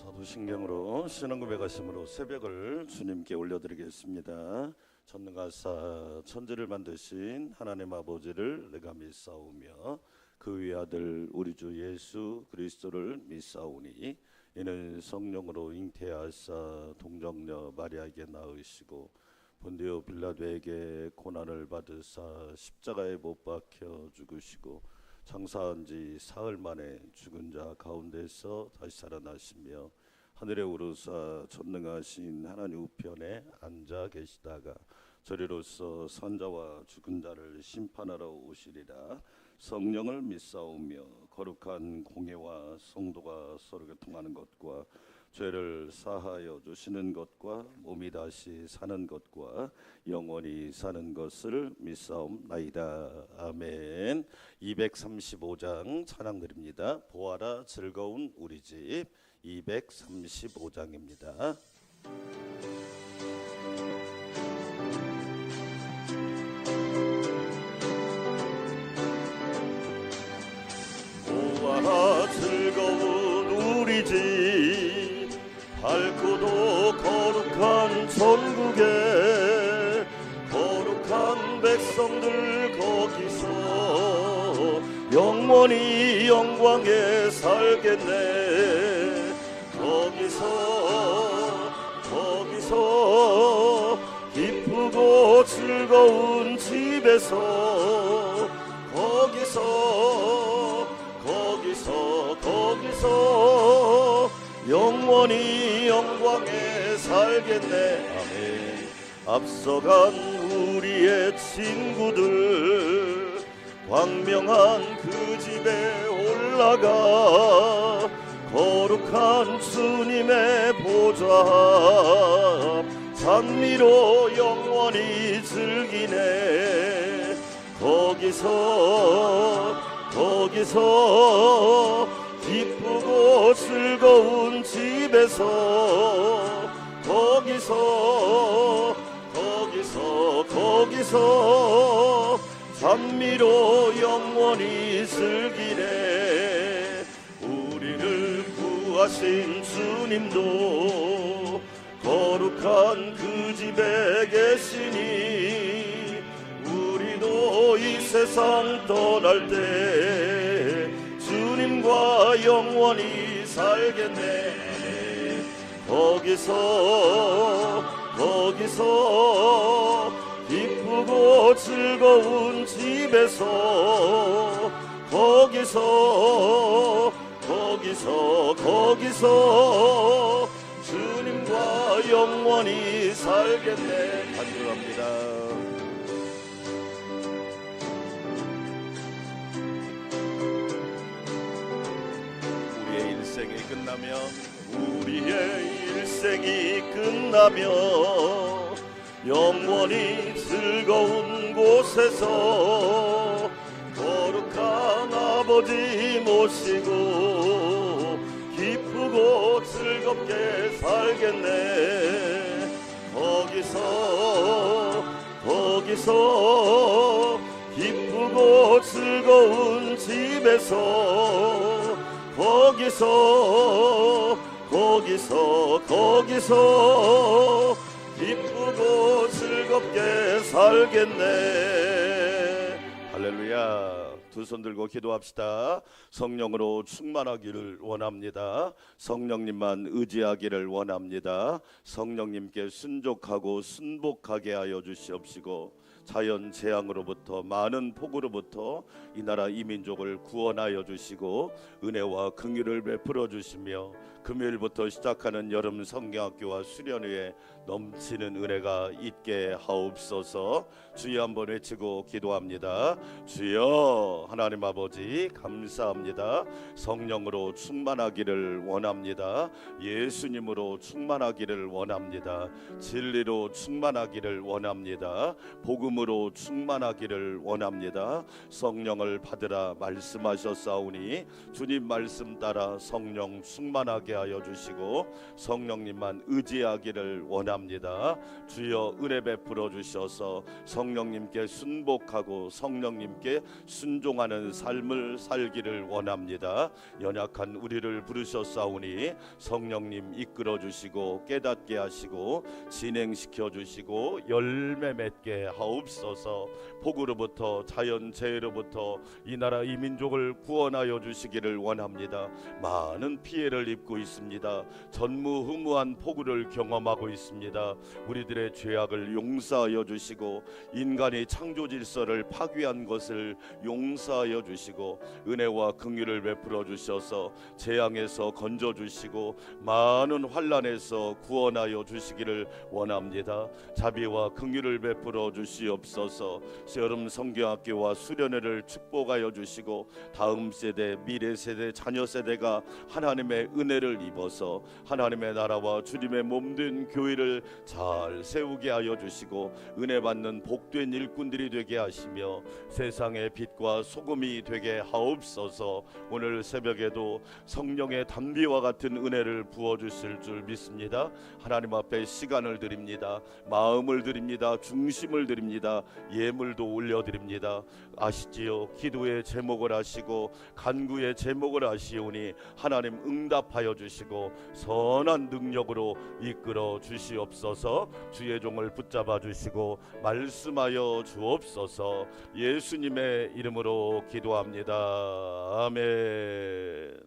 사도신경으로 신앙고백하심으로 새벽을 주님께 올려드리겠습니다. 전능하사 천지를 만드신 하나님 아버지를 내가 믿사오며 그 외아들 우리 주 예수 그리스도를 믿사오니 이는 성령으로 잉태하사 동정녀 마리아에게 낳으시고 본디오 빌라도에게 고난을 받으사 십자가에 못 박혀 죽으시고 장사한 지 사흘 만에 죽은 자 가운데서 다시 살아나시며 하늘에 오르사 전능하신 하나님 우편에 앉아 계시다가 저리로서 산자와 죽은 자를 심판하러 오시리라. 성령을 믿사오며 거룩한 공회와 성도가 서로 교통하는 것과 죄를 사하여 주시는 것과 몸이 다시 사는 것과 영원히 사는 것을 믿사옵나이다. 아멘. 235장 찬양 드립니다. 보아라 즐거운 우리 집 235장입니다. 보아라 즐거운 우리 집 밝고도 거룩한 천국에 거룩한 백성들 거기서 영원히 영광에 살겠네. 거기서 기쁘고 즐거운 집에서 거기서 영원히 영광에 살겠네. 아멘. 앞서간 우리의 친구들 광명한 그 집에 올라가 거룩한 주님의 보좌 찬미로 영원히 즐기네. 거기서 기쁘고 즐거운 집에서 거기서 찬미로 영원히 즐기네. 우리를 구하신 주님도 거룩한 그 집에 계시니 우리도 이 세상 떠날 때 주님과 영원히 살겠네. 거기서 기쁘고 즐거운 집에서 거기서 주님과 영원히 살겠네. 간절합니다. 우리의 일생이 끝나면 영원히 즐거운 곳에서 거룩한 아버지 모시고 기쁘고 즐겁게 살겠네. 거기서 기쁘고 즐거운 집에서 거기서 기쁘고 즐겁게 살겠네. 할렐루야. 두 손 들고 기도합시다. 성령으로 충만하기를 원합니다. 성령님만 의지하기를 원합니다. 성령님께 순종하고 순복하게 하여 주시옵시고 자연 재앙으로부터 많은 폭우로부터 이 나라 이 민족을 구원하여 주시고 은혜와 긍휼을 베풀어 주시며 금요일부터 시작하는 여름 성경학교와 수련회에 넘치는 은혜가 있게 하옵소서. 주여 한번 외치고 기도합니다. 주여 하나님 아버지 감사합니다. 성령으로 충만하기를 원합니다. 예수님으로 충만하기를 원합니다. 진리로 충만하기를 원합니다. 복음으로 기름으로 충만하기를 원합니다. 성령을 받으라 말씀하셨사오니 주님 말씀 따라 성령 충만하게 하여 주시고 성령님만 의지하기를 원합니다. 주여 은혜 베풀어 주셔서 성령님께 순복하고 성령님께 순종하는 삶을 살기를 원합니다. 연약한 우리를 부르셨사오니 성령님 이끌어 주시고 깨닫게 하시고 진행시켜 주시고 열매 맺게 하옵소서. 폭우로부터 자연재해로부터 이 나라 이 민족을 구원하여 주시기를 원합니다. 많은 피해를 입고 있습니다. 전무후무한 폭우를 경험하고 있습니다. 우리들의 죄악을 용서하여 주시고 인간이 창조 질서를 파괴한 것을 용서하여 주시고 은혜와 긍휼을 베풀어 주셔서 재앙에서 건져 주시고 많은 환난에서 구원하여 주시기를 원합니다. 자비와 긍휼을 베풀어 주시옵소서. 여름 성경학교와 수련회를 축복하여 주시고 다음 세대, 미래 세대, 자녀 세대가 하나님의 은혜를 입어서 하나님의 나라와 주님의 몸된 교회를 잘 세우게 하여 주시고 은혜 받는 복된 일꾼들이 되게 하시며 세상의 빛과 소금이 되게 하옵소서. 오늘 새벽에도 성령의 담비와 같은 은혜를 부어주실 줄 믿습니다. 하나님 앞에 시간을 드립니다. 마음을 드립니다. 중심을 드립니다. 예물도 올려드립니다. 아시지요? 기도의 제목을 하시고 간구의 제목을 하시오니 하나님 응답하여 주시고 선한 능력으로 이끌어 주시옵소서. 주의 종을 붙잡아 주시고 말씀하여 주옵소서. 예수님의 이름으로 기도합니다. 아멘.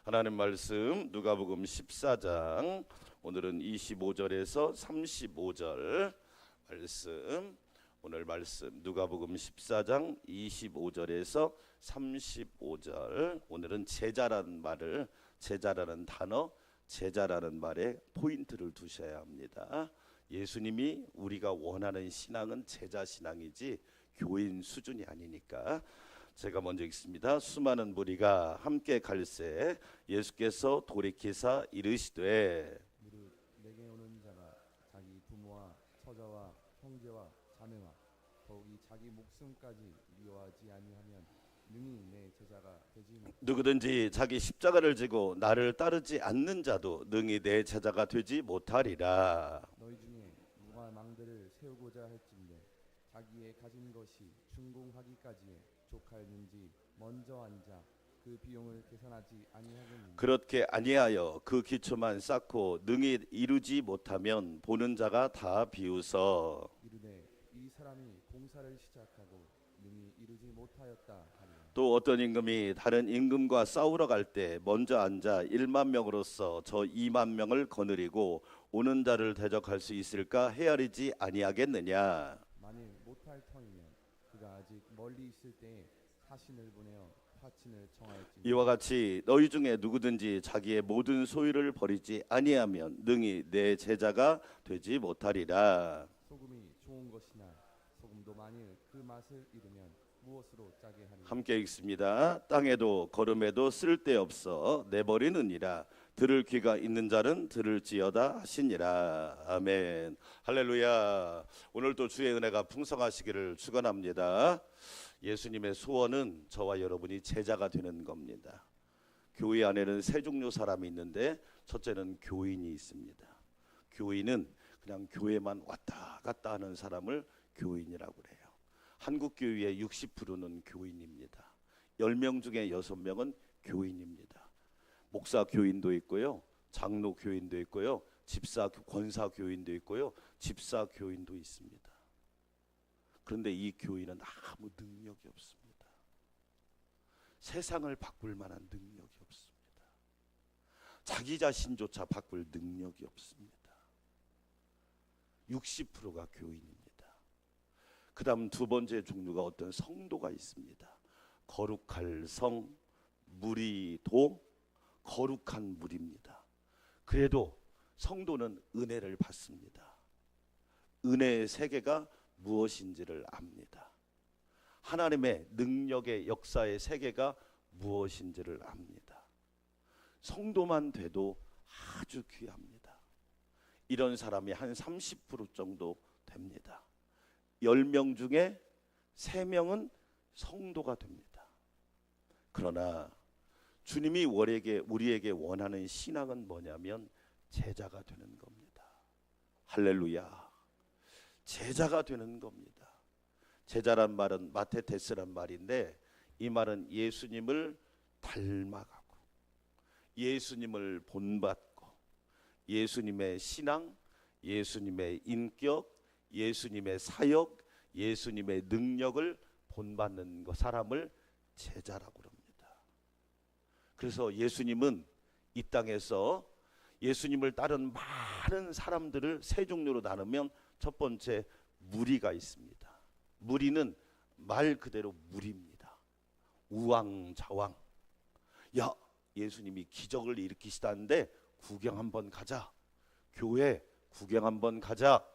하나님 말씀 누가복음 14장 오늘은 25절에서 35절 말씀, 오늘 말씀 누가복음 14장 25절에서 35절. 오늘은 제자라는 말을, 제자라는 단어, 제자라는 말에 포인트를 두셔야 합니다. 예수님이 우리가 원하는 신앙은 제자 신앙이지 교인 수준이 아니니까. 제가 먼저 읽습니다. 수많은 무리가 함께 갈새 예수께서 돌이키사 이르시되 무릇 내게 오는 자가 자기 부모와 처자와 형제와 자매와 더욱이 자기 목숨까지 미워하지 아니하면 능히 내 제자가 되지 못하리라. 누구든지 자기 십자가를 지고 나를 따르지 않는 자도 능히 내 제자가 되지 못하리라. 너희 중에 누가 망대를 세우고자 할진대 자기의 가진 것이 충공하기까지에 족하였는지 먼저 앉아 그 비용을 계산하지 아니하겠느냐. 그렇게 아니하여 그 기초만 쌓고 능히 이루지 못하면 보는 자가 다 비웃어 이르되 이 사람이 공사를 시작하고 능히 이루지 못하였다 하리라. 또 어떤 임금이 다른 임금과 싸우러 갈 때 먼저 앉아 1만 명으로서 저 2만 명을 거느리고 오는 자를 대적할 수 있을까 헤아리지 아니하겠느냐. 만일 못할 터이면 그가 아직 멀리 있을 때에 사신을 보내어 화친을 청하였지. 이와 같이 너희 중에 누구든지 자기의 모든 소유를 버리지 아니하면 능히 내 제자가 되지 못하리라. 소금이 좋은 것이나 소금도 만일 그 맛을 잃으면 무엇으로 짜게 하리라. 함께 읽습니다. 땅에도 걸음에도 쓸데없어 내버리느니라. 들을 귀가 있는 자는 들을지어다 하시니라. 아멘. 할렐루야. 오늘도 주의 은혜가 풍성하시기를 축원합니다. 예수님의 소원은 저와 여러분이 제자가 되는 겁니다. 교회 안에는 세 종류 사람이 있는데 첫째는 교인이 있습니다. 교인은 그냥 교회만 왔다 갔다 하는 사람을 교인이라고 그래요. 한국 교회의 60%는 교인입니다. 10명 중에 6명은 교인입니다. 목사 교인도 있고요, 장로 교인도 있고요, 집사 권사 교인도 있고요, 집사 교인도 있습니다. 그런데 이 교인은 아무 능력이 없습니다. 세상을 바꿀 만한 능력이 없습니다. 자기 자신조차 바꿀 능력이 없습니다. 60%가 교인입니다. 그 다음 두 번째 종류가 어떤 성도가 있습니다. 거룩할 성, 무리도 거룩한 무리입니다. 그래도 성도는 은혜를 받습니다. 은혜의 세계가 무엇인지를 압니다. 하나님의 능력의 역사의 세계가 무엇인지를 압니다. 성도만 돼도 아주 귀합니다. 이런 사람이 한 30% 정도 됩니다. 10명 중에 3명은 성도가 됩니다. 그러나 주님이 우리에게 원하는 신앙은 뭐냐면 제자가 되는 겁니다. 할렐루야. 제자가 되는 겁니다. 제자란 말은 마테테스란 말인데, 이 말은 예수님을 닮아가고 예수님을 본받고 예수님의 신앙, 예수님의 인격, 예수님의 사역, 예수님의 능력을 본받는 사람을 제자라고 합니다. 그래서 예수님은 이 땅에서 예수님을 따른 많은 사람들을 세 종류로 나누면, 첫 번째 무리가 있습니다. 무리는 말 그대로 무리입니다. 우왕좌왕. 야, 예수님이 기적을 일으키시다는데 구경 한번 가자. 교회 구경 한번 가자.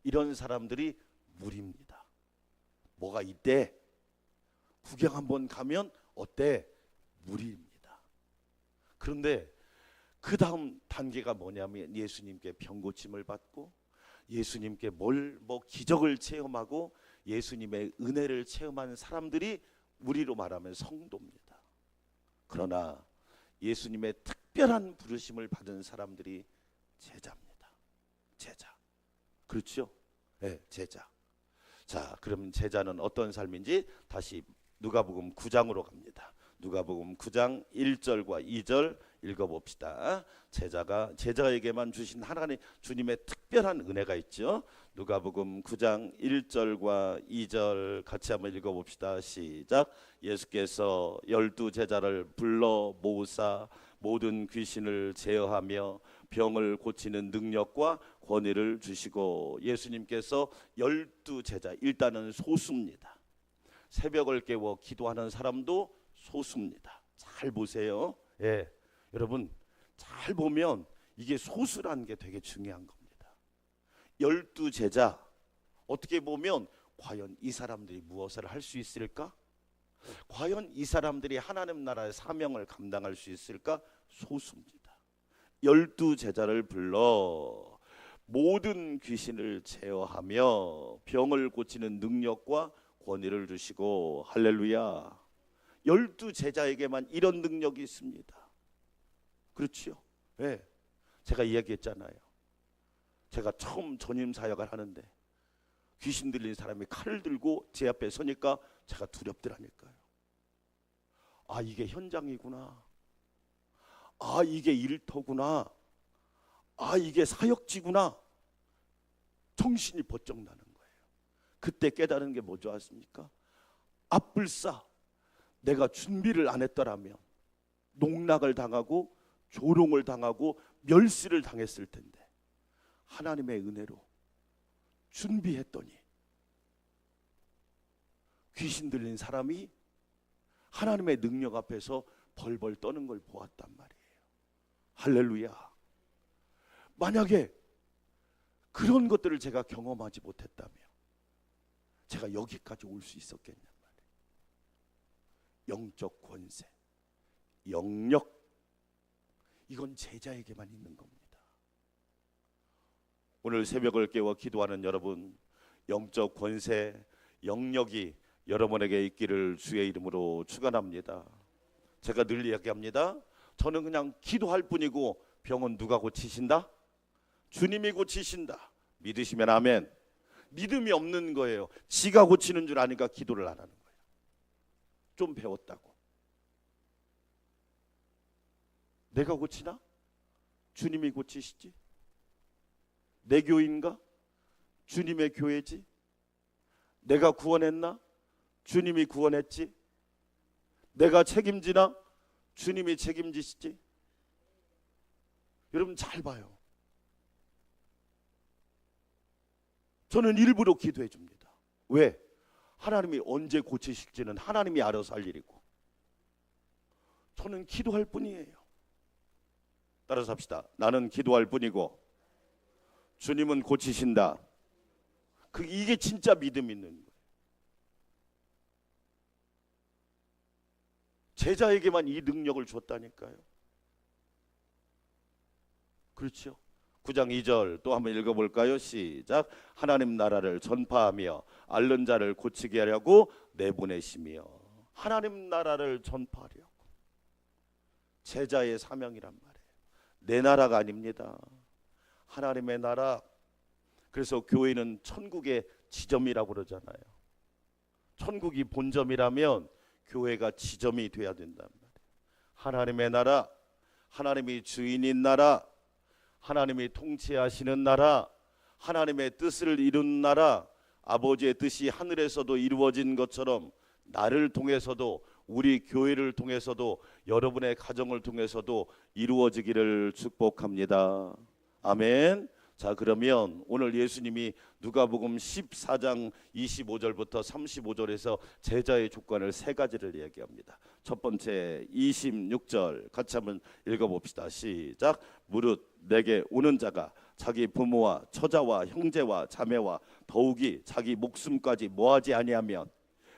이런 사람들이 무리입니다. 뭐가 있대? 구경 한번 가면 어때? 무리입니다. 그런데 그 다음 단계가 뭐냐면, 예수님께 병고침을 받고 예수님께 기적을 체험하고 예수님의 은혜를 체험하는 사람들이 무리로 말하면 성도입니다. 그러나 예수님의 특별한 부르심을 받은 사람들이 제자입니다. 제자. 그렇죠? 네, 제자. 자, 그럼 제자는 어떤 삶인지 다시 누가복음 9장으로 갑니다. 누가복음 9장 1절과 2절 읽어봅시다. 제자에게만 주신 하나님 주님의 특별한 은혜가 있죠. 누가복음 9장 1절과 2절 같이 한번 읽어봅시다. 시작. 예수께서 12제자를 불러 모으사 모든 귀신을 제어하며 병을 고치는 능력과 권위를 주시고, 예수님께서 12제자, 일단은 소수입니다. 새벽을 깨워 기도하는 사람도 소수입니다. 잘 보세요. 예, 여러분 잘 보면 이게 소수라는 게 되게 중요한 겁니다. 12제자, 어떻게 보면 과연 이 사람들이 무엇을 할 수 있을까? 과연 이 사람들이 하나님 나라의 사명을 감당할 수 있을까? 소수입니다. 12제자를 불러 모든 귀신을 제어하며 병을 고치는 능력과 권위를 주시고, 할렐루야. 12제자에게만 이런 능력이 있습니다. 그렇죠? 네. 제가 이야기했잖아요. 제가 처음 전임 사역을 하는데 귀신 들린 사람이 칼을 들고 제 앞에 서니까 제가 두렵더라니까요. 아, 이게 현장이구나. 아, 이게 일터구나. 아, 이게 사역지구나. 정신이 번쩍 나는 거예요. 그때 깨달은 게 뭐죠 아십니까? 앞불싸 내가 준비를 안 했더라면 농락을 당하고 조롱을 당하고 멸시를 당했을 텐데, 하나님의 은혜로 준비했더니 귀신 들린 사람이 하나님의 능력 앞에서 벌벌 떠는 걸 보았단 말이에요. 할렐루야. 만약에 그런 것들을 제가 경험하지 못했다면 제가 여기까지 올 수 있었겠냔 말이에요. 영적 권세, 영력, 이건 제자에게만 있는 겁니다. 오늘 새벽을 깨워 기도하는 여러분, 영적 권세, 영력이 여러분에게 있기를 주의 이름으로 축원합니다. 제가 늘 이야기합니다. 저는 그냥 기도할 뿐이고 병은 누가 고치신다? 주님이 고치신다. 믿으시면 아멘. 믿음이 없는 거예요. 지가 고치는 줄 아니까 기도를 안 하는 거예요. 좀 배웠다고. 내가 고치나? 주님이 고치시지. 내 교인가? 주님의 교회지. 내가 구원했나? 주님이 구원했지. 내가 책임지나? 주님이 책임지시지. 여러분 잘 봐요. 저는 일부러 기도해 줍니다. 왜? 하나님이 언제 고치실지는 하나님이 알아서 할 일이고, 저는 기도할 뿐이에요. 따라서 합시다. 나는 기도할 뿐이고 주님은 고치신다. 이게 진짜 믿음 있는 거예요. 제자에게만 이 능력을 줬다니까요. 그렇죠? 9장 2절 또 한번 읽어볼까요? 시작. 하나님 나라를 전파하며 앓는 자를 고치게 하려고 내보내시며. 하나님 나라를 전파하려고. 제자의 사명이란 말이에요. 내 나라가 아닙니다. 하나님의 나라. 그래서 교회는 천국의 지점이라고 그러잖아요. 천국이 본점이라면 교회가 지점이 돼야 된단 말이에요. 하나님의 나라, 하나님이 주인인 나라, 하나님이 통치하시는 나라, 하나님의 뜻을 이룬 나라, 아버지의 뜻이 하늘에서도 이루어진 것처럼 나를 통해서도, 우리 교회를 통해서도, 여러분의 가정을 통해서도 이루어지기를 축복합니다. 아멘. 자, 그러면 오늘 예수님이 누가복음 14장 25절부터 35절에서 제자의 조건을 세 가지를 이야기합니다. 첫 번째 26절 같이 한번 읽어봅시다. 시작. 무릇 내게 오는 자가 자기 부모와 처자와 형제와 자매와 더욱이 자기 목숨까지 뭐하지 아니하면,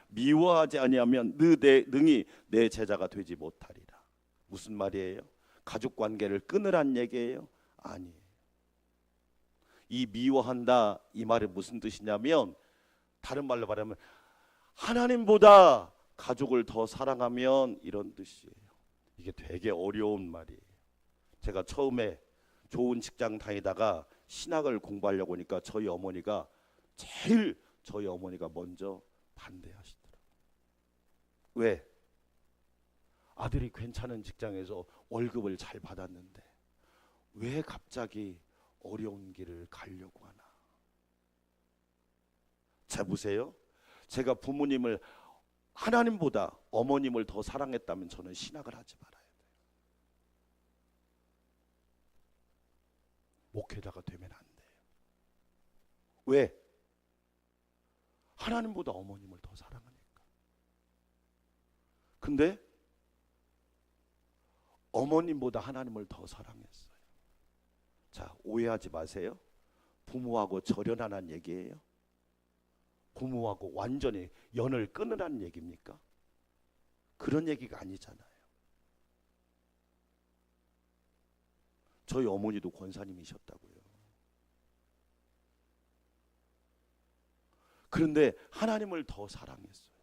미워하지 아니하면 능히 내 제자가 되지 못하리라. 무슨 말이에요? 가족관계를 끊으란 얘기예요? 아니에요. 이 미워한다 이 말이 무슨 뜻이냐면, 다른 말로 말하면 하나님보다 가족을 더 사랑하면, 이런 뜻이에요. 이게 되게 어려운 말이에요. 제가 처음에 좋은 직장 다니다가 신학을 공부하려고 하니까 저희 어머니가 먼저 반대하시더라고요. 왜? 아들이 괜찮은 직장에서 월급을 잘 받았는데 왜 갑자기 어려운 길을 가려고 하나. 자, 보세요. 제가 부모님을, 하나님보다 어머님을 더 사랑했다면 저는 신학을 하지 말아야 돼요. 목회자가 되면 안 돼요. 왜? 하나님보다 어머님을 더 사랑하니까. 근데 어머님보다 하나님을 더 사랑했어요. 자, 오해하지 마세요. 부모하고 절연하는 얘기예요? 부모하고 완전히 연을 끊으라는 얘기입니까? 그런 얘기가 아니잖아요. 저희 어머니도 권사님이셨다고요. 그런데 하나님을 더 사랑했어요.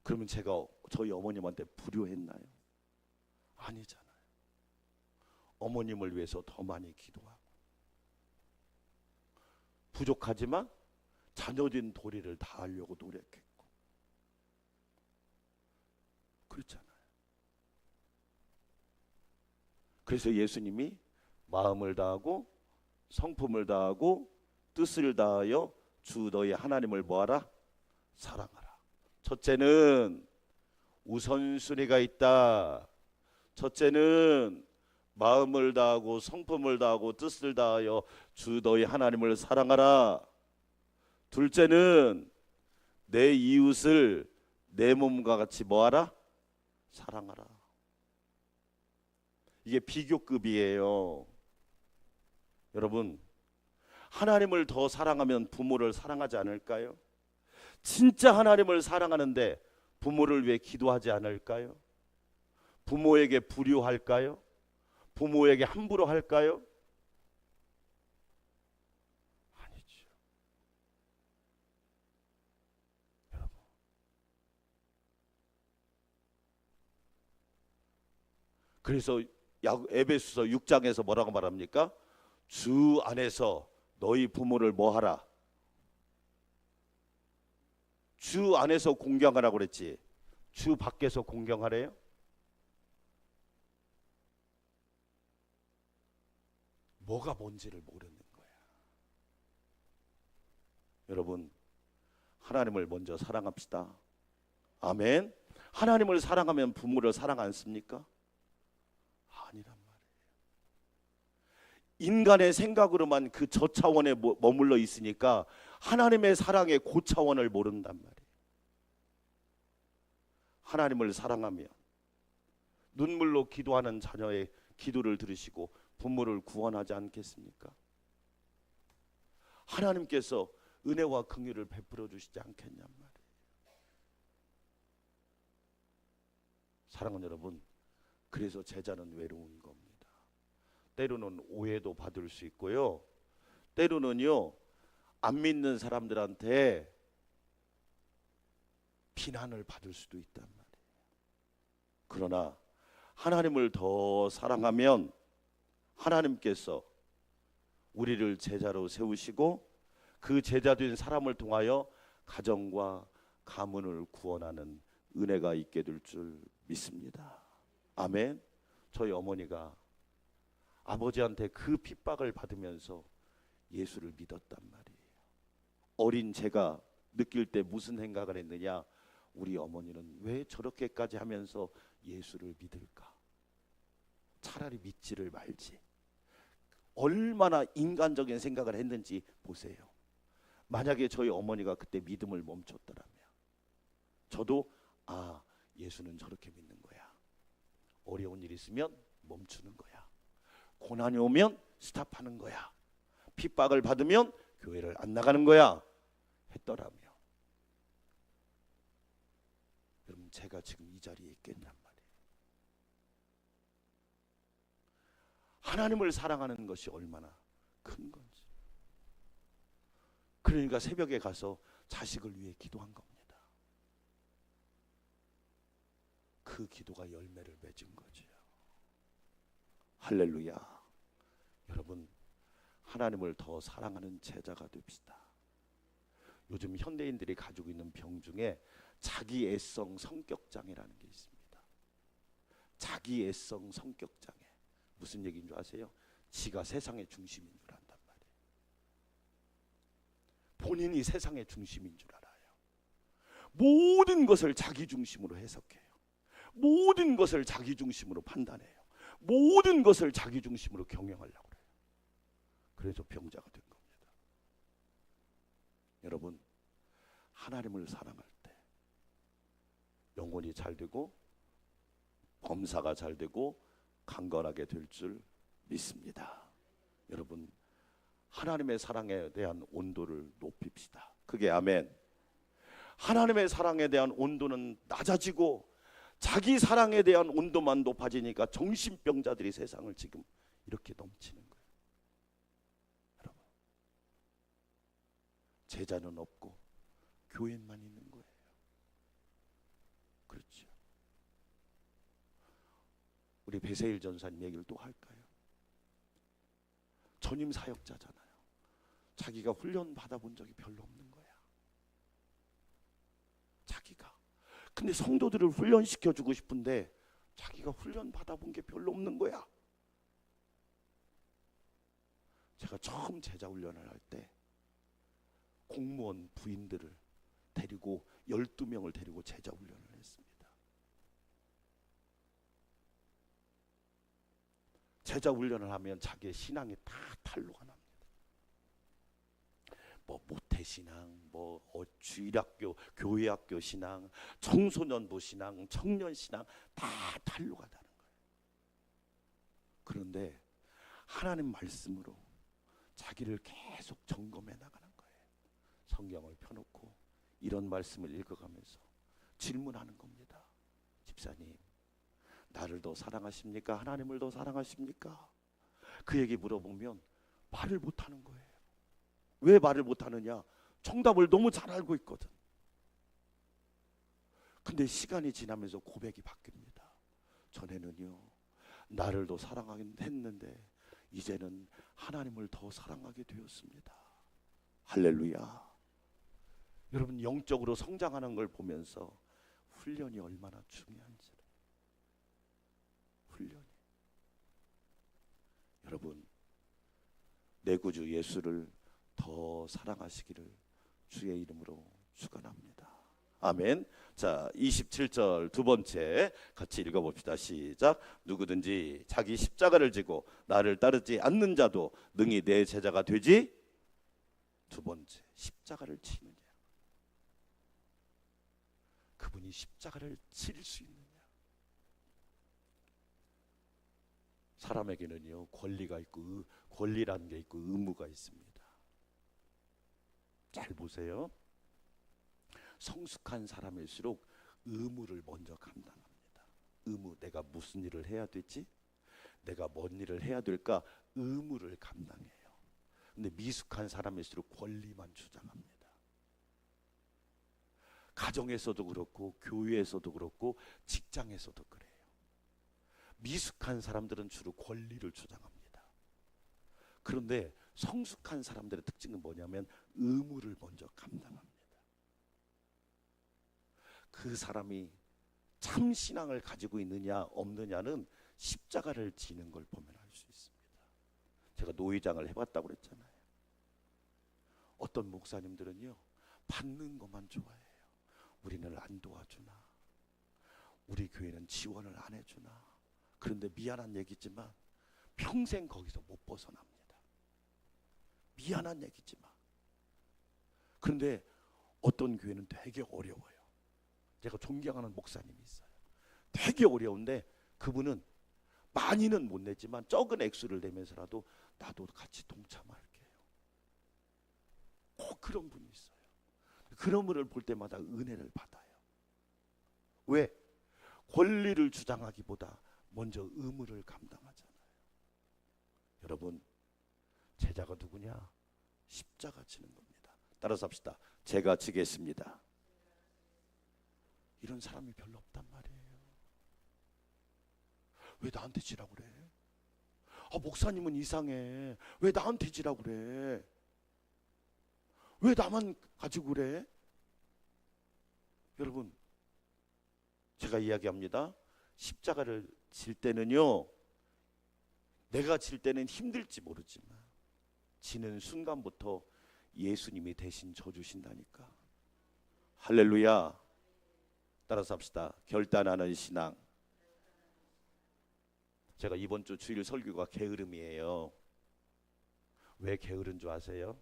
그러면 제가 저희 어머님한테 불효했나요? 아니잖아요. 어머님을 위해서 더 많이 기도하고, 부족하지만 자녀된 도리를 다하려고 노력했고, 그렇잖아요. 그래서 예수님이 마음을 다하고 성품을 다하고 뜻을 다하여 주 너희 하나님을 뭐하라? 사랑하라. 첫째는 우선순위가 있다. 첫째는 마음을 다하고 성품을 다하고 뜻을 다하여 주 너희 하나님을 사랑하라. 둘째는 내 이웃을 내 몸과 같이 뭐하라? 사랑하라. 이게 비교급이에요. 여러분, 하나님을 더 사랑하면 부모를 사랑하지 않을까요? 진짜 하나님을 사랑하는데 부모를 위해 기도하지 않을까요? 부모에게 불효할까요? 부모에게 함부로 할까요? 아니죠. 여러분, 그래서 에베소서 6장에서 뭐라고 말합니까? 주 안에서 너희 부모를 뭐하라? 주 안에서 공경하라고 그랬지. 주 밖에서 공경하래요? 뭐가 뭔지를 모르는 거야. 여러분, 하나님을 먼저 사랑합시다. 아멘. 하나님을 사랑하면 부모를 사랑 않습니까? 아니란 말이에요. 인간의 생각으로만 그 저차원에 머물러 있으니까 하나님의 사랑의 고차원을 모른단 말이에요. 하나님을 사랑하면 눈물로 기도하는 자녀의 기도를 들으시고 부모를 구원하지 않겠습니까? 하나님께서 은혜와 긍휼을 베풀어 주시지 않겠냔 말이에요. 사랑하는 여러분, 그래서 제자는 외로운 겁니다. 때로는 오해도 받을 수 있고요. 때로는요, 안 믿는 사람들한테 비난을 받을 수도 있단 말이에요. 그러나 하나님을 더 사랑하면 하나님께서 우리를 제자로 세우시고 그 제자된 사람을 통하여 가정과 가문을 구원하는 은혜가 있게 될 줄 믿습니다. 아멘. 저희 어머니가 아버지한테 그 핍박을 받으면서 예수를 믿었단 말이에요. 어린 제가 느낄 때 무슨 생각을 했느냐? 우리 어머니는 왜 저렇게까지 하면서 예수를 믿을까? 차라리 믿지를 말지. 얼마나 인간적인 생각을 했는지 보세요. 만약에 저희 어머니가 그때 믿음을 멈췄더라면 저도 예수는 저렇게 믿는 거야. 어려운 일 있으면 멈추는 거야. 고난이 오면 스탑하는 거야. 핍박을 받으면 교회를 안 나가는 거야 했더라면 여러분 제가 지금 이 자리에 있겠냔 말이에요. 하나님을 사랑하는 것이 얼마나 큰 건지. 그러니까 새벽에 가서 자식을 위해 기도한 겁니다. 그 기도가 열매를 맺은 거죠. 할렐루야. 여러분 하나님을 더 사랑하는 제자가 됩시다. 요즘 현대인들이 가지고 있는 병 중에 자기애성 성격장애라는 게 있습니다. 자기애성 성격장애. 무슨 얘기인 줄 아세요? 지가 세상의 중심인 줄 안단 말이에요. 본인이 세상의 중심인 줄 알아요. 모든 것을 자기 중심으로 해석해요. 모든 것을 자기 중심으로 판단해요. 모든 것을 자기 중심으로 경영하려고 해요. 그래서 병자가 된 겁니다. 여러분 하나님을 사랑할 때 영혼이 잘 되고 범사가 잘 되고 강건하게 될 줄 믿습니다. 여러분 하나님의 사랑에 대한 온도를 높입시다. 그게 아멘. 하나님의 사랑에 대한 온도는 낮아지고 자기 사랑에 대한 온도만 높아지니까 정신병자들이 세상을 지금 이렇게 넘치는 거예요. 여러분 제자는 없고 교회만 있는 거예요. 그렇죠. 우리 배세일 전사님 얘기를 또 할까요? 전임 사역자잖아요. 자기가 훈련 받아본 적이 별로 없는 거야. 자기가. 근데 성도들을 훈련시켜주고 싶은데 자기가 훈련 받아본 게 별로 없는 거야. 제가 처음 제자 훈련을 할 때 공무원 부인들을 데리고 12명을 데리고 제자 훈련을 했습니다. 제자 훈련을 하면 자기의 신앙이 다 탄로가 납니다. 뭐 모태신앙, 뭐 주일학교, 교회학교 신앙, 청소년부 신앙, 청년신앙 다 탄로가 나는 거예요. 그런데 하나님 말씀으로 자기를 계속 점검해 나가는 거예요. 성경을 펴놓고 이런 말씀을 읽어가면서 질문하는 겁니다. 집사님, 나를 더 사랑하십니까? 하나님을 더 사랑하십니까? 그 얘기 물어보면 말을 못하는 거예요. 왜 말을 못하느냐? 정답을 너무 잘 알고 있거든. 근데 시간이 지나면서 고백이 바뀝니다. 전에는요 나를 더 사랑하긴 했는데 이제는 하나님을 더 사랑하게 되었습니다. 할렐루야. 여러분 영적으로 성장하는 걸 보면서 훈련이 얼마나 중요한지. 훈련이. 여러분 내 구주 예수를 더 사랑하시기를 주의 이름으로 축원합니다. 아멘. 자 27절 두 번째 같이 읽어봅시다. 시작. 누구든지 자기 십자가를 지고 나를 따르지 않는 자도 능히 내 제자가 되지. 두 번째 십자가를 지느냐. 그분이 십자가를 질 수 있느냐. 사람에게는요 권리가 있고 권리라는 게 있고 의무가 있습니다. 잘 보세요. 성숙한 사람일수록 의무를 먼저 감당합니다. 의무, 내가 무슨 일을 해야 되지? 내가 뭔 일을 해야 될까? 의무를 감당해요. 근데 미숙한 사람일수록 권리만 주장합니다. 가정에서도 그렇고 교회에서도 그렇고 직장에서도 그래요. 미숙한 사람들은 주로 권리를 주장합니다. 그런데 성숙한 사람들의 특징은 뭐냐면 의무를 먼저 감당합니다. 그 사람이 참 신앙을 가지고 있느냐 없느냐는 십자가를 지는 걸 보면 알 수 있습니다. 제가 노회장을 해봤다고 그랬잖아요. 어떤 목사님들은요, 받는 것만 좋아해요. 우리는 안 도와주나, 우리 교회는 지원을 안 해주나. 그런데 미안한 얘기지만 평생 거기서 못 벗어납니다. 미안한 얘기지만. 그런데 어떤 교회는 되게 어려워요. 제가 존경하는 목사님이 있어요. 되게 어려운데 그분은 많이는 못 내지만 적은 액수를 내면서라도 나도 같이 동참할게요. 꼭 그런 분이 있어요. 그런 분을 볼 때마다 은혜를 받아요. 왜? 권리를 주장하기보다 먼저 의무를 감당하잖아요. 여러분, 제자가 누구냐? 십자가 지는 겁니다. 따라서 합시다. 제가 지겠습니다. 이런 사람이 별로 없단 말이에요. 왜 나한테 지라고 그래? 목사님은 이상해. 왜 나한테 지라고 그래? 왜 나만 가지고 그래? 여러분, 제가 이야기합니다. 십자가를 질 때는요, 내가 질 때는 힘들지 모르지만 지는 순간부터 예수님이 대신 져주신다니까. 할렐루야. 따라서 합시다. 결단하는 신앙. 제가 이번 주 주일 설교가 게으름이에요. 왜 게으른 줄 아세요?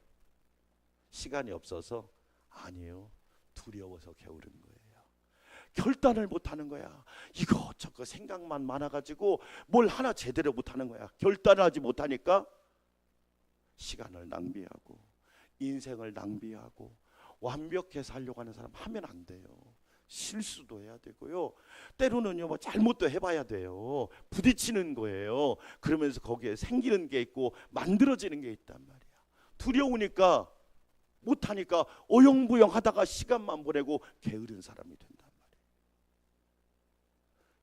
시간이 없어서? 아니에요. 두려워서 게으른 거예요. 결단을 못하는 거야. 이것저것 생각만 많아가지고 뭘 하나 제대로 못하는 거야. 결단을 하지 못하니까 시간을 낭비하고 인생을 낭비하고 완벽해서 하려고 하는 사람 하면 안 돼요. 실수도 해야 되고요. 때로는요, 뭐 잘못도 해봐야 돼요. 부딪히는 거예요. 그러면서 거기에 생기는 게 있고 만들어지는 게 있단 말이야. 두려우니까 못하니까 어영부영 하다가 시간만 보내고 게으른 사람이 된단 말이에요.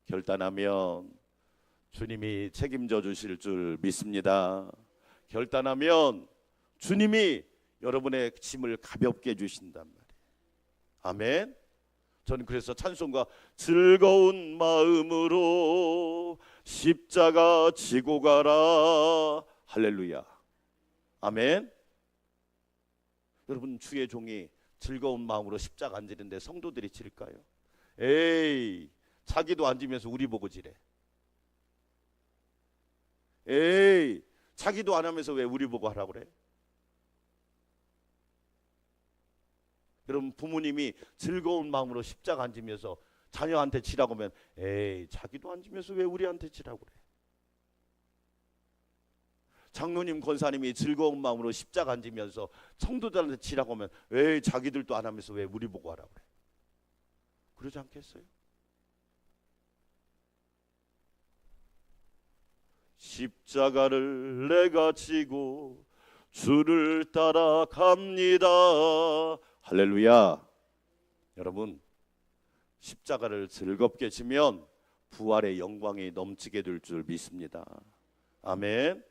결단하면 주님이 책임져 주실 줄 믿습니다. 결단하면 주님이 여러분의 짐을 가볍게 해주신단 말이에요. 아멘. 저는 그래서 찬송가 즐거운 마음으로 십자가 지고 가라. 할렐루야. 아멘. 여러분, 주의 종이 즐거운 마음으로 십자가 안 지는데 성도들이 질까요? 에이, 자기도 안 지면서 우리 보고 지래. 에이, 자기도 안 하면서 왜 우리 보고 하라고 그래? 여러분, 부모님이 즐거운 마음으로 십자가 안 지면서 자녀한테 지라고 하면 에이, 자기도 안 지면서 왜 우리한테 지라고 그래? 장로님, 권사님이 즐거운 마음으로 십자가 안 지면서 성도들한테 지라고 하면 에이, 자기들도 안 하면서 왜 우리 보고 하라고 그래? 그러지 않겠어요? 십자가를 내가 지고 주를 따라갑니다. 할렐루야. 여러분, 십자가를 즐겁게 지면 부활의 영광이 넘치게 될 줄 믿습니다. 아멘.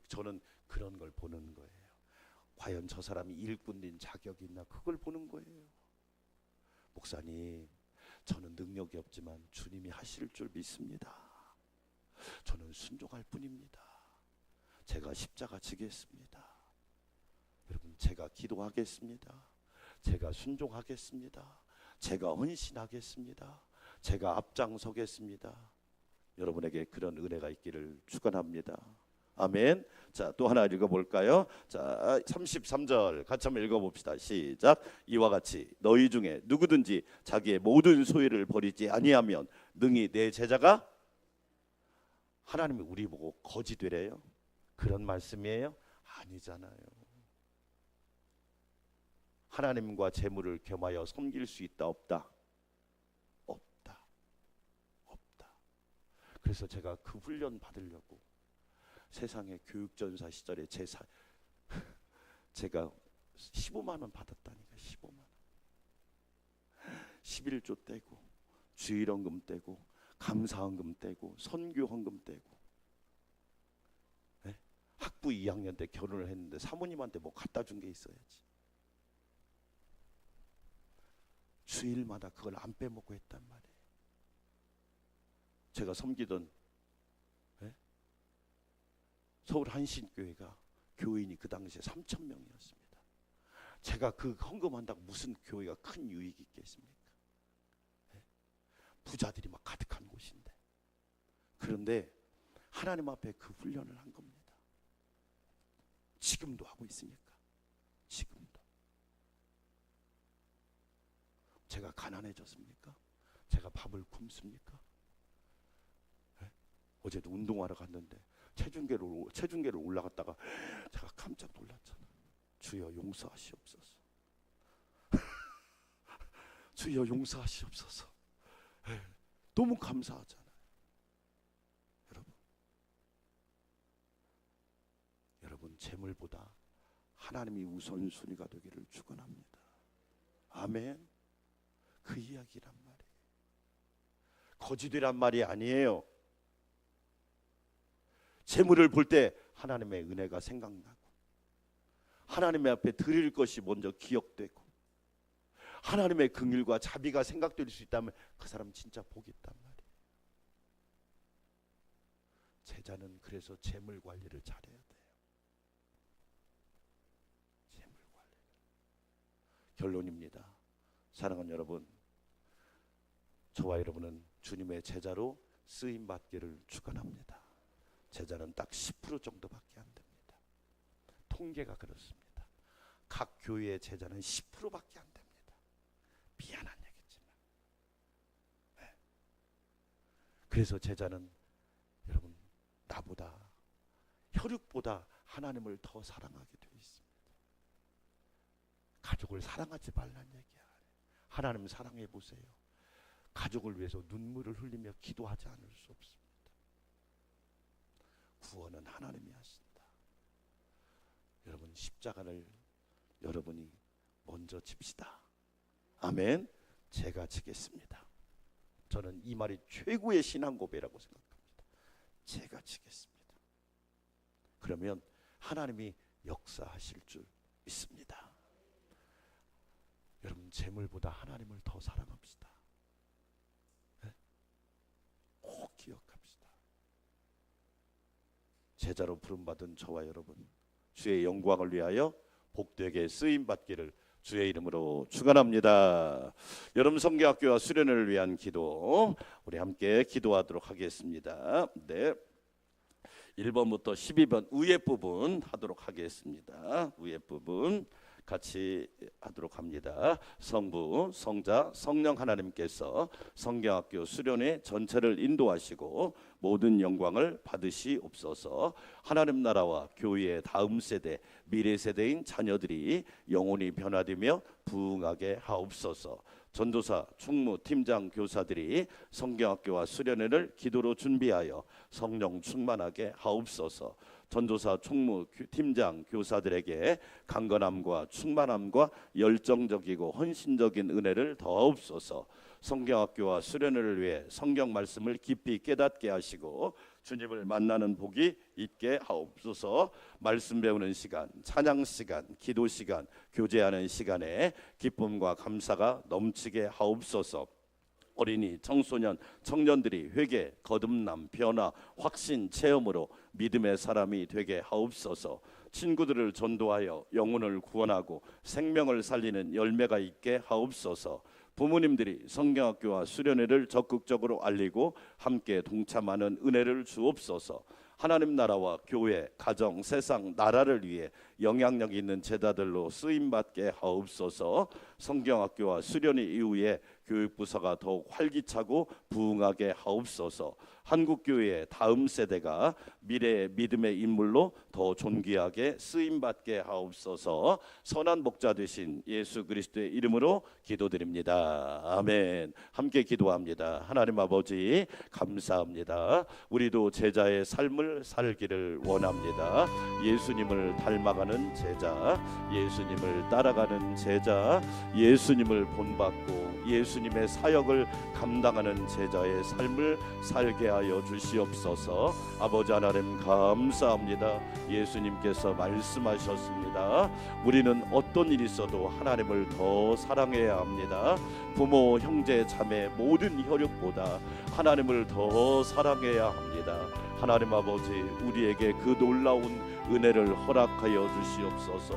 저는 그런 걸 보는 거예요. 과연 저 사람이 일꾼인 자격이 있나, 그걸 보는 거예요. 목사님, 저는 능력이 없지만 주님이 하실 줄 믿습니다. 저는 순종할 뿐입니다. 제가 십자가 지겠습니다. 여러분, 제가 기도하겠습니다. 제가 순종하겠습니다. 제가 헌신하겠습니다. 제가 앞장서겠습니다. 여러분에게 그런 은혜가 있기를 축원합니다. 아멘. 자, 또 하나 읽어볼까요? 자, 33절 같이 한번 읽어봅시다. 시작. 이와 같이 너희 중에 누구든지 자기의 모든 소유를 버리지 아니하면 능히 내 제자가. 하나님이 우리 보고 거지 되래요? 그런 말씀이에요? 아니잖아요. 하나님과 재물을 겸하여 섬길 수 있다 없다? 없다. 그래서 제가 그 훈련 받으려고 세상에 교육전사 시절에 제가 15만 원 받았다니까. 15만 원. 11조 떼고 주일헌금 떼고 감사헌금 떼고 선교헌금 떼고, 네? 학부 2학년 때 결혼을 했는데 사모님한테 뭐 갖다 준 게 있어야지. 주일마다 그걸 안 빼먹고 했단 말이에요. 제가 섬기던, 네? 서울 한신교회가 교인이 그 당시에 3,000명이었습니다. 제가 그 헌금한다고 무슨 교회가 큰 유익이 있겠습니까? 네? 부자들이 막 가득한 곳인데. 그런데 하나님 앞에 그 훈련을 한 겁니다. 지금도 하고 있으니까. 지금도. 제가 가난해졌습니까? 제가 밥을 굶습니까? 네? 어제도 운동하러 갔는데 체중계를 올라갔다가 제가 깜짝 놀랐잖아요. 주여 용서하시옵소서. 주여 용서하시옵소서. 네, 너무 감사하잖아요. 여러분 재물보다 하나님이 우선순위가 되기를 축원합니다. 아멘. 그 이야기란 말이에요. 거짓이란 말이 아니에요. 재물을 볼 때 하나님의 은혜가 생각나고, 하나님의 앞에 드릴 것이 먼저 기억되고, 하나님의 긍휼과 자비가 생각될 수 있다면 그 사람 진짜 복 있단 말이에요. 제자는 그래서 재물 관리를 잘해야 돼요. 재물 관리. 결론입니다. 사랑하는 여러분, 저와 여러분은 주님의 제자로 쓰임 받기를 축원합니다. 제자는 딱 10% 정도밖에 안 됩니다. 통계가 그렇습니다. 각 교회의 제자는 10%밖에 안 됩니다. 미안한 얘기지만. 네. 그래서 제자는 여러분 나보다, 혈육보다 하나님을 더 사랑하게 되어 있습니다. 가족을 사랑하지 말란 얘기야. 하나님 사랑해 보세요. 가족을 위해서 눈물을 흘리며 기도하지 않을 수 없습니다. 구원은 하나님이 하신다. 여러분 십자가를 여러분이 먼저 집시다. 아멘. 제가 지겠습니다. 저는 이 말이 최고의 신앙 고백이라고 생각합니다. 제가 지겠습니다. 그러면 하나님이 역사하실 줄 믿습니다. 여러분 재물보다 하나님을 더 사랑합시다. 네? 꼭 기억합시다. 제자로 부름받은 저와 여러분, 주의 영광을 위하여 복되게 쓰임받기를 주의 이름으로 축원합니다. 여름 성경학교와 수련회를 위한 기도, 우리 함께 기도하도록 하겠습니다. 네, 1번부터 12번 위에 부분 하도록 하겠습니다. 위에 부분 같이 하도록 합니다. 성부, 성자, 성령 하나님께서 성경학교 수련회 전체를 인도하시고 모든 영광을 받으시옵소서. 하나님 나라와 교회의 다음 세대, 미래 세대인 자녀들이 영혼이 변화되며 부흥하게 하옵소서. 전도사, 충무, 팀장, 교사들이 성경학교와 수련회를 기도로 준비하여 성령 충만하게 하옵소서. 전도사, 총무, 팀장, 교사들에게 강건함과 충만함과 열정적이고 헌신적인 은혜를 더하옵소서. 성경학교와 수련회를 위해 성경 말씀을 깊이 깨닫게 하시고 주님을 만나는 복이 있게 하옵소서. 말씀 배우는 시간, 찬양 시간, 기도 시간, 교제하는 시간에 기쁨과 감사가 넘치게 하옵소서. 어린이, 청소년, 청년들이 회개, 거듭남, 변화, 확신, 체험으로 믿음의 사람이 되게 하옵소서. 친구들을 전도하여 영혼을 구원하고 생명을 살리는 열매가 있게 하옵소서. 부모님들이 성경학교와 수련회를 적극적으로 알리고 함께 동참하는 은혜를 주옵소서. 하나님 나라와 교회, 가정, 세상, 나라를 위해 영향력 있는 제자들로 쓰임받게 하옵소서. 성경학교와 수련회 이후에 교육부서가 더욱 활기차고 부흥하게 하옵소서. 한국교회의 다음 세대가 미래의 믿음의 인물로 더 존귀하게 쓰임받게 하옵소서. 선한 목자 되신 예수 그리스도의 이름으로 기도드립니다. 아멘. 함께 기도합니다. 하나님 아버지 감사합니다. 우리도 제자의 삶을 살기를 원합니다. 예수님을 닮아가는 제자, 예수님을 따라가는 제자, 예수님을 본받고 예수님의 사역을 감당하는 제자의 삶을 살게 하여 주시옵소서. 아버지 하나님 감사합니다. 예수님께서 말씀하셨습니다. 우리는 어떤 일이 있어도 하나님을 더 사랑해야 합니다. 부모, 형제, 자매 모든 혈육보다 하나님을 더 사랑해야 합니다. 하나님 아버지, 우리에게 그 놀라운 은혜를 허락하여 주시옵소서.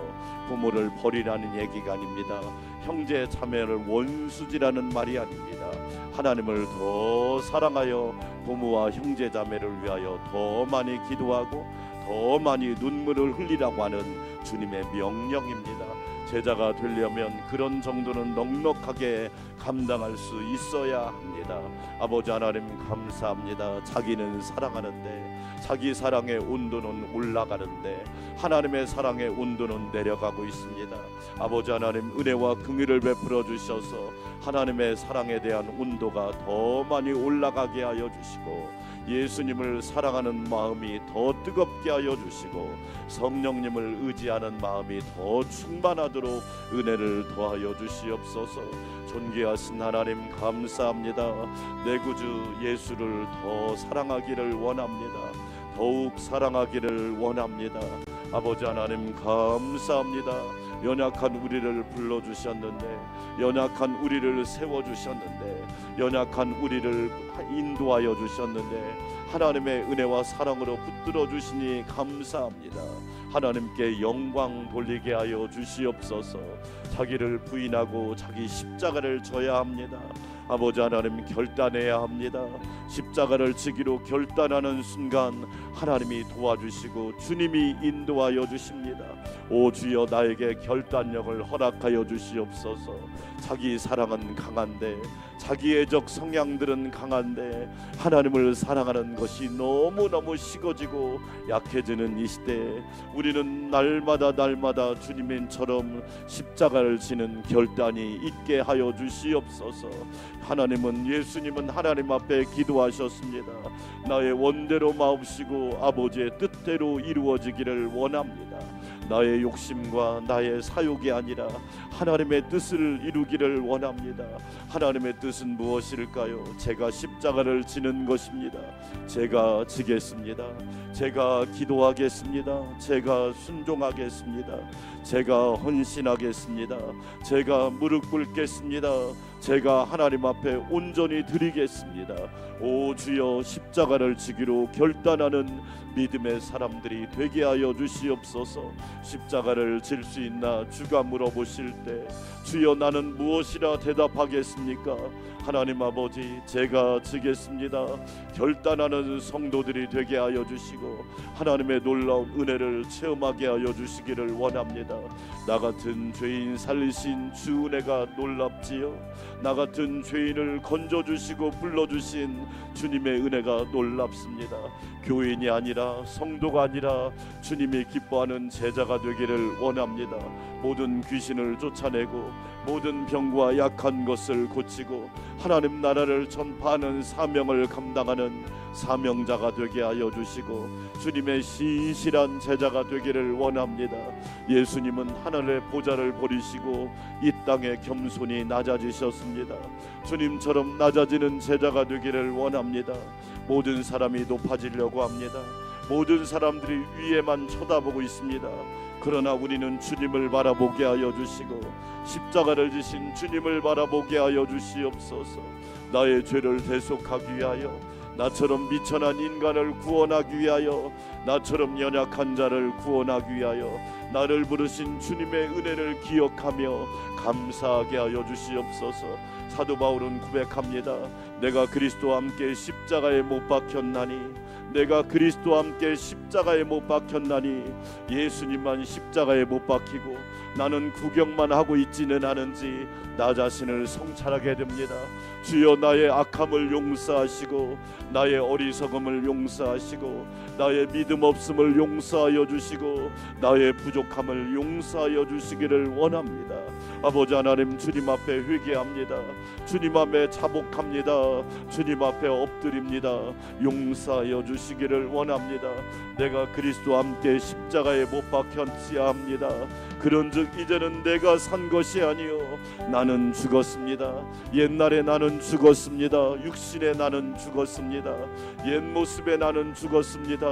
부모를 버리라는 얘기가 아닙니다. 형제 자매를 원수지라는 말이 아닙니다. 하나님을 더 사랑하여 부모와 형제 자매를 위하여 더 많이 기도하고 더 많이 눈물을 흘리라고 하는 주님의 명령입니다. 제자가 되려면 그런 정도는 넉넉하게 감당할 수 있어야 합니다. 아버지 하나님 감사합니다. 자기는 사랑하는데 자기 사랑의 온도는 올라가는데 하나님의 사랑의 온도는 내려가고 있습니다. 아버지 하나님 은혜와 긍휼을 베풀어 주셔서 하나님의 사랑에 대한 온도가 더 많이 올라가게 하여 주시고 예수님을 사랑하는 마음이 더 뜨겁게 하여 주시고 성령님을 의지하는 마음이 더 충만하도록 은혜를 더하여 주시옵소서. 존귀하신 하나님 감사합니다. 내 구주 예수를 더 사랑하기를 원합니다. 더욱 사랑하기를 원합니다. 아버지 하나님 감사합니다. 연약한 우리를 불러주셨는데, 연약한 우리를 세워주셨는데, 연약한 우리를 인도하여 주셨는데 하나님의 은혜와 사랑으로 붙들어 주시니 감사합니다. 하나님께 영광 돌리게 하여 주시옵소서. 자기를 부인하고 자기 십자가를 져야 합니다. 아버지 하나님 결단해야 합니다. 십자가를 지기로 결단하는 순간 하나님이 도와주시고 주님이 인도하여 주십니다. 오 주여, 나에게 결단력을 허락하여 주시옵소서. 자기 사랑은 강한데, 자기 애적 성향들은 강한데 하나님을 사랑하는 것이 너무너무 식어지고 약해지는 이 시대에 우리는 날마다 주님처럼 십자가를 지는 결단이 있게 하여 주시옵소서. 예수님은 하나님 앞에 기도하셨습니다. 나의 원대로 마옵시고 아버지의 뜻대로 이루어지기를 원합니다. 나의 욕심과 나의 사욕이 아니라 하나님의 뜻을 이루기를 원합니다. 하나님의 뜻은 무엇일까요? 제가 십자가를 지는 것입니다. 제가 지겠습니다. 제가 기도하겠습니다. 제가 순종하겠습니다. 제가 헌신하겠습니다. 제가 무릎 꿇겠습니다. 제가 하나님 앞에 온전히 드리겠습니다. 오 주여, 십자가를 지기로 결단하는 믿음의 사람들이 되게 하여 주시옵소서. 십자가를 질 수 있나 주가 물어보실 때 주여 나는 무엇이라 대답하겠습니까? 하나님 아버지, 제가 지겠습니다. 결단하는 성도들이 되게 하여 주시고 하나님의 놀라운 은혜를 체험하게 하여 주시기를 원합니다. 나 같은 죄인 살리신 주 은혜가 놀랍지요. 나 같은 죄인을 건져주시고 불러주신 주님의 은혜가 놀랍습니다. 교인이 아니라 성도가 아니라 주님이 기뻐하는 제자가 되기를 원합니다. 모든 귀신을 쫓아내고 모든 병과 약한 것을 고치고 하나님 나라를 전파하는 사명을 감당하는 사명자가 되게 하여 주시고 주님의 신실한 제자가 되기를 원합니다. 예수님은 하늘의 보좌를 버리시고 이 땅에 겸손히 낮아지셨습니다. 주님처럼 낮아지는 제자가 되기를 원합니다. 모든 사람이 높아지려고 합니다. 모든 사람들이 위에만 쳐다보고 있습니다. 그러나 우리는 주님을 바라보게 하여 주시고 십자가를 지신 주님을 바라보게 하여 주시옵소서. 나의 죄를 대속하기 위하여, 나처럼 미천한 인간을 구원하기 위하여, 나처럼 연약한 자를 구원하기 위하여 나를 부르신 주님의 은혜를 기억하며 감사하게 하여 주시옵소서. 사도 바울은 고백합니다. 내가 그리스도와 함께 십자가에 못 박혔나니, 내가 그리스도와 함께 십자가에 못 박혔나니, 예수님만 십자가에 못 박히고 나는 구경만 하고 있지는 않은지 나 자신을 성찰하게 됩니다. 주여, 나의 악함을 용서하시고 나의 어리석음을 용서하시고 나의 믿음 없음을 용서하여 주시고 나의 부족함을 용서하여 주시기를 원합니다. 아버지 하나님, 주님 앞에 회개합니다. 주님 앞에 자복합니다. 주님 앞에 엎드립니다. 용서하여 주시기를 원합니다. 내가 그리스도와 함께 십자가에 못 박혔지야 합니다. 그런즉 이제는 내가 산 것이 아니요 나는 죽었습니다. 옛날에 나는 죽었습니다. 육신에 나는 죽었습니다. 옛 모습에 나는 죽었습니다.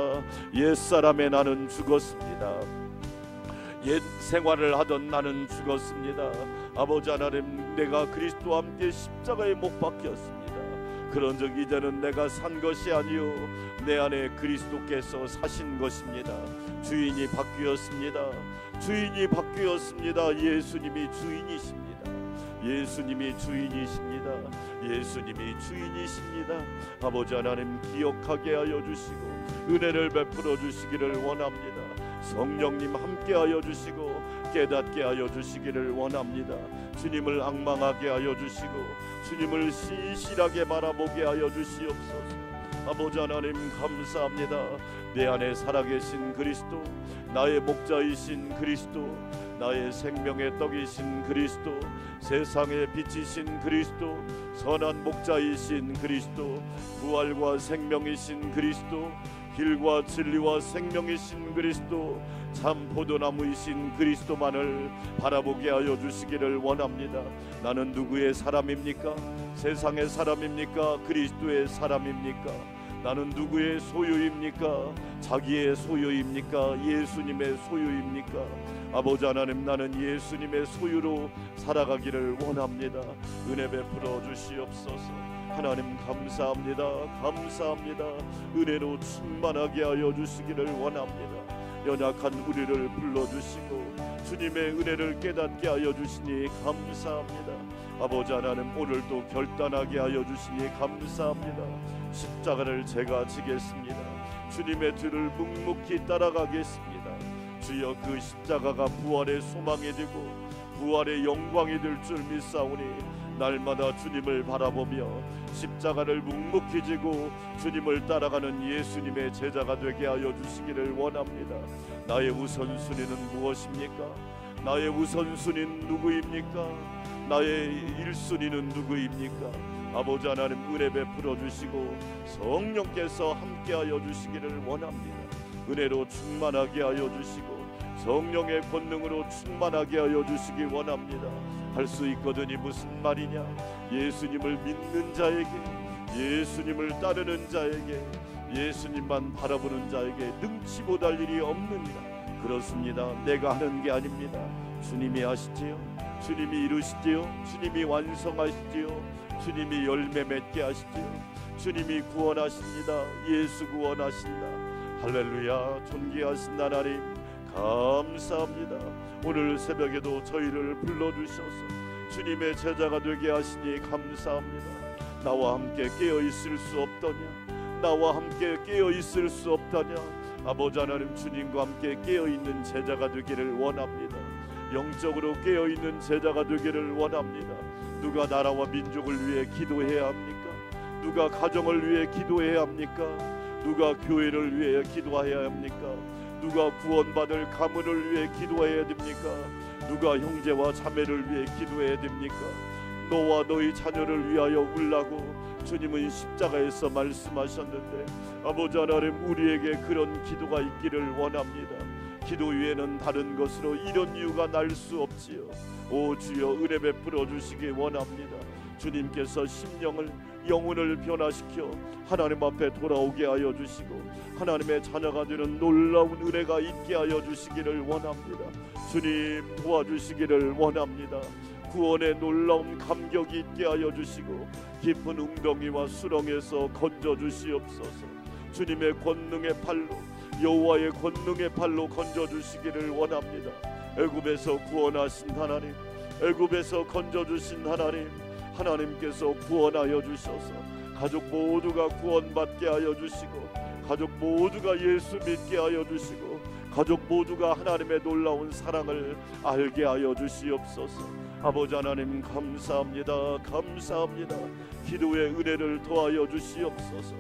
옛사람에 나는 죽었습니다. 옛 생활을 하던 나는 죽었습니다. 아버지 하나님, 내가 그리스도와 함께 십자가에 못 박혔습니다. 그런즉 이제는 내가 산 것이 아니요 내 안에 그리스도께서 사신 것입니다. 주인이 바뀌었습니다. 주인이 바뀌었습니다. 예수님이 주인이십니다. 예수님이 주인이십니다. 예수님이 주인이십니다. 아버지 하나님, 기억하게 하여 주시고 은혜를 베풀어 주시기를 원합니다. 성령님 함께하여 주시고 깨닫게 하여 주시기를 원합니다. 주님을 앙망하게 하여 주시고 주님을 시실하게 바라보게 하여 주시옵소서. 아버지 하나님, 감사합니다. 내 안에 살아계신 그리스도, 나의 목자이신 그리스도, 나의 생명의 떡이신 그리스도, 세상의 빛이신 그리스도, 선한 목자이신 그리스도, 부활과 생명이신 그리스도, 길과 진리와 생명이신 그리스도, 참 포도나무이신 그리스도만을 바라보게 하여 주시기를 원합니다. 나는 누구의 사람입니까? 세상의 사람입니까? 그리스도의 사람입니까? 나는 누구의 소유입니까? 자기의 소유입니까? 예수님의 소유입니까? 아버지 하나님, 나는 예수님의 소유로 살아가기를 원합니다. 은혜 베풀어 주시옵소서. 하나님, 감사합니다. 감사합니다. 은혜로 충만하게 하여 주시기를 원합니다. 연약한 우리를 불러주시고 주님의 은혜를 깨닫게 하여 주시니 감사합니다. 아버지 하나님, 오늘도 결단하게 하여 주시니 감사합니다. 십자가를 제가 지겠습니다. 주님의 뒤를 묵묵히 따라가겠습니다. 주여, 그 십자가가 부활의 소망이 되고 부활의 영광이 될 줄 믿사오니 날마다 주님을 바라보며 십자가를 묵묵히 지고 주님을 따라가는 예수님의 제자가 되게 하여 주시기를 원합니다. 나의 우선순위는 무엇입니까? 나의 우선순위는 누구입니까? 나의 1순위는 누구입니까? 아버지 하나님, 은혜 베풀어 주시고 성령께서 함께하여 주시기를 원합니다. 은혜로 충만하게 하여 주시고 성령의 권능으로 충만하게 하여 주시기 원합니다. 할 수 있거든이 무슨 말이냐? 예수님을 믿는 자에게, 예수님을 따르는 자에게, 예수님만 바라보는 자에게 능치 못할 일이 없느니라. 그렇습니다. 내가 하는 게 아닙니다. 주님이 하시지요. 주님이 이루시지요. 주님이 완성하시지요. 주님이 열매 맺게 하시지요. 주님이 구원하십니다. 예수 구원하신다. 할렐루야. 존귀하신 하나님, 감사합니다. 오늘 새벽에도 저희를 불러주셔서 주님의 제자가 되게 하시니 감사합니다. 나와 함께 깨어있을 수 없더냐? 나와 함께 깨어있을 수 없다냐? 아버지 하나님, 주님과 함께 깨어있는 제자가 되기를 원합니다. 영적으로 깨어있는 제자가 되기를 원합니다. 누가 나라와 민족을 위해 기도해야 합니까? 누가 가정을 위해 기도해야 합니까? 누가 교회를 위해 기도해야 합니까? 누가 구원받을 가문을 위해 기도해야 됩니까? 누가 형제와 자매를 위해 기도해야 됩니까? 너와 너희 자녀를 위하여 울라고 주님은 십자가에서 말씀하셨는데, 아버지 하나님, 우리에게 그런 기도가 있기를 원합니다. 기도 위에는 다른 것으로 이런 이유가 날 수 없지요. 오 주여, 은혜 베풀어 주시기 원합니다. 주님께서 심령을, 영혼을 변화시켜 하나님 앞에 돌아오게 하여 주시고 하나님의 자녀가 되는 놀라운 은혜가 있게 하여 주시기를 원합니다. 주님, 도와주시기를 원합니다. 구원의 놀라운 감격이 있게 하여 주시고 깊은 웅덩이와 수렁에서 건져 주시옵소서. 주님의 권능의 팔로, 여호와의 권능의 팔로 건져 주시기를 원합니다. 애굽에서 구원하신 하나님, 애굽에서 건져 주신 하나님, 하나님께서 구원하여 주셔서 가족 모두가 구원받게 하여 주시고, 가족 모두가 예수 믿게 하여 주시고, 가족 모두가 하나님의 놀라운 사랑을 알게 하여 주시옵소서. 아버지 하나님 감사합니다. 감사합니다. 기도의 은혜를 더하여 주시옵소서.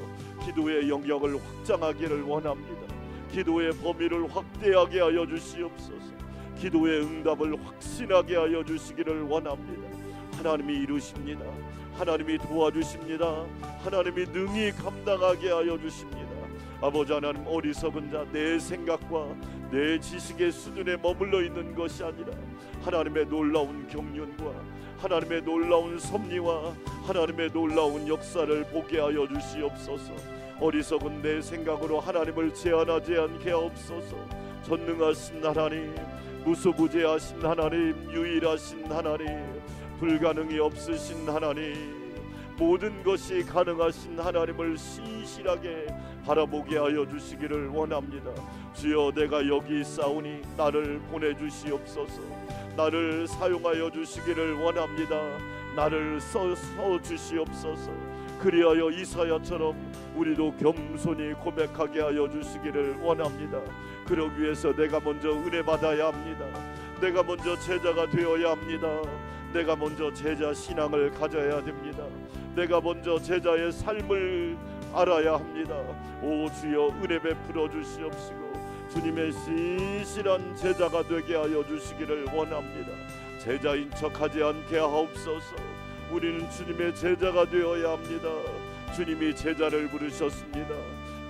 기도의 영역을 확장하기를 원합니다. 기도의 범위를 확대하게 하여 주시옵소서. 기도의 응답을 확신하게 하여 주시기를 원합니다. 하나님이 이루십니다. 하나님이 도와주십니다. 하나님이 능히 감당하게 하여 주십니다. 아버지 하나님, 어리석은 자 내 생각과 내 지식의 수준에 머물러 있는 것이 아니라 하나님의 놀라운 경륜과 하나님의 놀라운 섭리와 하나님의 놀라운 역사를 보게 하여 주시옵소서. 어리석은 내 생각으로 하나님을 제한하지 않게 하옵소서. 전능하신 하나님, 무소부재하신 하나님, 유일하신 하나님, 불가능이 없으신 하나님, 모든 것이 가능하신 하나님을 신실하게 바라보게 하여 주시기를 원합니다. 주여, 내가 여기 있사오니 나를 보내주시옵소서. 나를 사용하여 주시기를 원합니다. 나를 써 주시옵소서. 그리하여 이사야처럼 우리도 겸손히 고백하게 하여 주시기를 원합니다. 그러기 위해서 내가 먼저 은혜 받아야 합니다. 내가 먼저 제자가 되어야 합니다. 내가 먼저 제자 신앙을 가져야 됩니다. 내가 먼저 제자의 삶을 알아야 합니다. 오 주여, 은혜 베풀어 주시옵시고 주님의 신실한 제자가 되게 하여 주시기를 원합니다. 제자인 척하지 않게 하옵소서. 우리는 주님의 제자가 되어야 합니다. 주님이 제자를 부르셨습니다.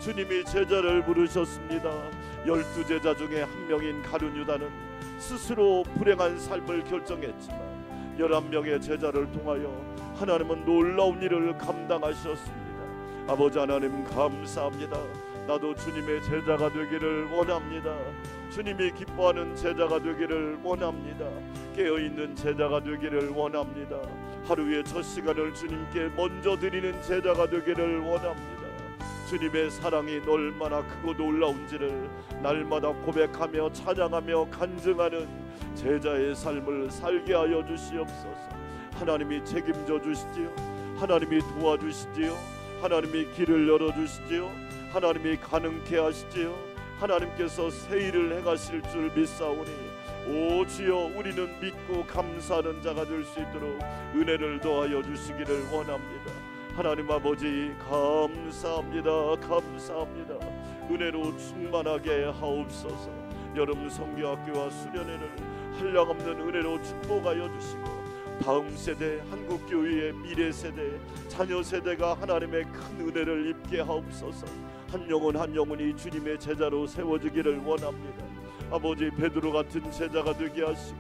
주님이 제자를 부르셨습니다. 12제자 중에 한 명인 가룟 유다는 스스로 불행한 삶을 결정했지만 11명의 제자를 통하여 하나님은 놀라운 일을 감당하셨습니다. 아버지 하나님 감사합니다. 나도 주님의 제자가 되기를 원합니다. 주님이 기뻐하는 제자가 되기를 원합니다. 깨어있는 제자가 되기를 원합니다. 하루의 첫 시간을 주님께 먼저 드리는 제자가 되기를 원합니다. 주님의 사랑이 얼마나 크고 놀라운지를 날마다 고백하며 찬양하며 간증하는 제자의 삶을 살게 하여 주시옵소서. 하나님이 책임져 주시지요. 하나님이 도와주시지요. 하나님이 길을 열어주시지요. 하나님이 가능케 하시지요. 하나님께서 새 일을 행하실 줄 믿사오니 오 주여, 우리는 믿고 감사하는 자가 될 수 있도록 은혜를 더하여 주시기를 원합니다. 하나님 아버지 감사합니다. 감사합니다. 은혜로 충만하게 하옵소서. 여름 성경학교와 수련회를 한량없는 은혜로 축복하여 주시고 다음 세대, 한국교회의 미래 세대, 자녀 세대가 하나님의 큰 은혜를 입게 하옵소서. 한 영혼 한 영혼이 주님의 제자로 세워지기를 원합니다. 아버지, 베드로 같은 제자가 되게 하시고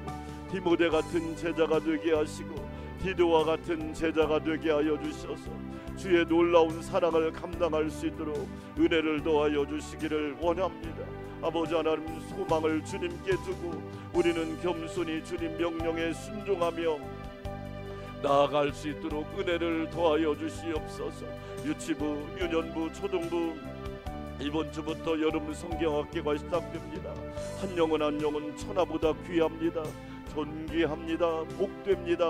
디모데 같은 제자가 되게 하시고 디도와 같은 제자가 되게 하여 주셔서 주의 놀라운 사랑을 감당할 수 있도록 은혜를 더하여 주시기를 원합니다. 아버지 하나님, 소망을 주님께 두고 우리는 겸손히 주님 명령에 순종하며 나아갈 수 있도록 은혜를 더하여 주시옵소서. 유치부, 유년부, 초등부 이번 주부터 여름 성경학교가 시작됩니다. 한 영혼 한 영혼 천하보다 귀합니다. 존귀합니다. 복됩니다.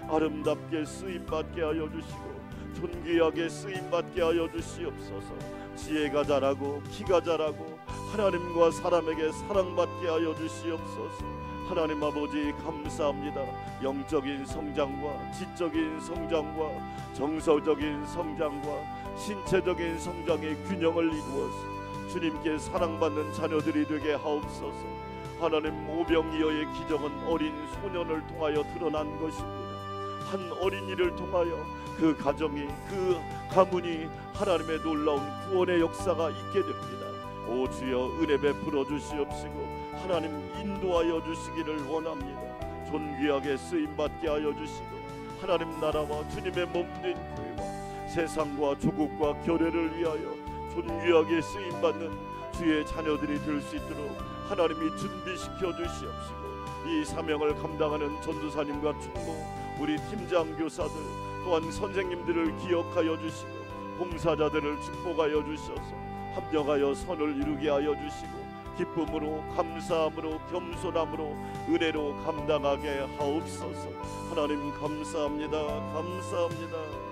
아름답게 쓰임받게 하여 주시고 존귀하게 쓰임받게 하여 주시옵소서. 지혜가 자라고 키가 자라고 하나님과 사람에게 사랑받게 하여 주시옵소서. 하나님 아버지 감사합니다. 영적인 성장과 지적인 성장과 정서적인 성장과 신체적인 성장의 균형을 이루어서 주님께 사랑받는 자녀들이 되게 하옵소서. 하나님, 오병이어의 기적은 어린 소년을 통하여 드러난 것입니다. 한 어린이를 통하여 그 가정이, 그 가문이 하나님의 놀라운 구원의 역사가 있게 됩니다. 오 주여, 은혜 베풀어 주시옵시고 하나님 인도하여 주시기를 원합니다. 존귀하게 쓰임받게 하여 주시고 하나님 나라와 주님의 몸된 교회와 세상과 조국과 교회를 위하여 존귀하게 쓰임받는 주의 자녀들이 될 수 있도록 하나님이 준비시켜 주시옵시고 이 사명을 감당하는 전도사님과 총무, 우리 팀장 교사들 또한 선생님들을 기억하여 주시고 봉사자들을 축복하여 주셔서 합력하여 선을 이루게 하여 주시고 기쁨으로 감사함으로 겸손함으로 은혜로 감당하게 하옵소서. 하나님 감사합니다. 감사합니다.